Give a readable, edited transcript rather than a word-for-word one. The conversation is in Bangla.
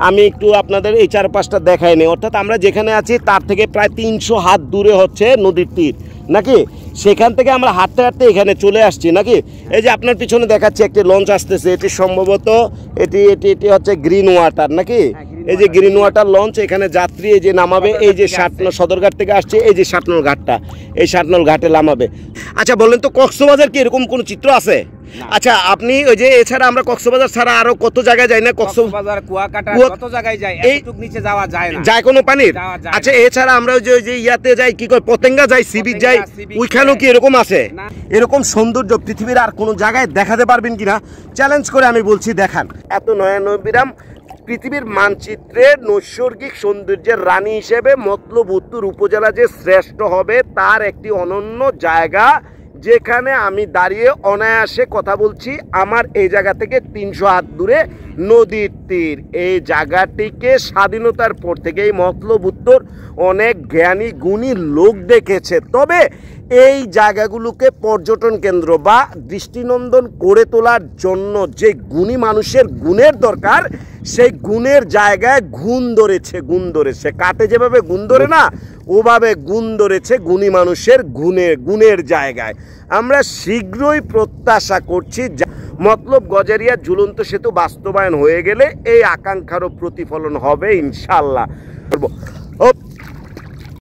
আমি একটু আপনাদের এই চারপাশটা দেখাই নিই। অর্থাৎ আমরা যেখানে আছি তার থেকে প্রায় 300 হাত দূরে হচ্ছে নদীর তীর নাকি, সেখান থেকে আমরা হাঁটতে হাঁটতে এখানে চলে আসছি নাকি। এই যে আপনার পিছনে দেখাচ্ছি একটি লঞ্চ আসতেছে, এটি সম্ভবত এটি এটি এটি হচ্ছে গ্রিন ওয়াটার নাকি, এই যে গ্রিন ওয়াটার লঞ্চ, এখানে যাত্রী এই যে নামাবে, এই যে সদরঘাট থেকে আসছে, এই যে 7 নং ঘাটটা, এই 7 নং ঘাটে নামাবে। আচ্ছা বলেন তো কক্সবাজার কি এরকম কোনো চিত্র আছে? আচ্ছা আপনি ওই যে এছাড়া আমরা কক্সবাজার ছাড়া আরো কত জায়গায় যাই না, কক্সবাজার কুয়াকাটা কত জায়গায় যাই, এতটুকু নিচে যাওয়া যায় না, যায় কোনো পানির। আচ্ছা এছাড়া আমরা ওই যে ইয়াতে যাই কি কয় পতেঙ্গা যাই, সি বিচ যাই, ওইখানেও কি এরকম আছে? এরকম সৌন্দর্য পৃথিবীর আর কোনো জায়গায় দেখাতে পারবেন কিনা চ্যালেঞ্জ করে আমি বলছি দেখান। এত নয়নবিরাম পৃথিবীর মানচিত্রে নৈসর্গিক সৌন্দর্যের রানী হিসেবে মতলব উত্তর উপজেলা যে শ্রেষ্ঠ হবে তার একটি অনন্য জায়গা, যেখানে আমি দাঁড়িয়ে অনায়াসে কথা বলছি। আমার এই জায়গা থেকে 300 হাত দূরে নদীর তীর। এই জায়গাটিকে স্বাধীনতার পর থেকে এই মতলব উত্তর অনেক জ্ঞানী গুণী লোক দেখেছে। তবে এই জায়গাগুলোকে পর্যটন কেন্দ্র বা দৃষ্টিনন্দন করে তোলার জন্য যে গুণী মানুষের গুণের দরকার, সেই গুণের জায়গায় গুণ ধরেছে কাটে যেভাবে গুণ ধরে না, ওভাবে গুণ ধরেছে গুণী মানুষের গুণের জায়গায়। আমরা শীঘ্রই প্রত্যাশা করছি মতলব গজারিয়া ঝুলন্ত সেতু বাস্তবায়ন হয়ে গেলে এই আকাঙ্ক্ষারও প্রতিফলন হবে ইনশাল্লাহ।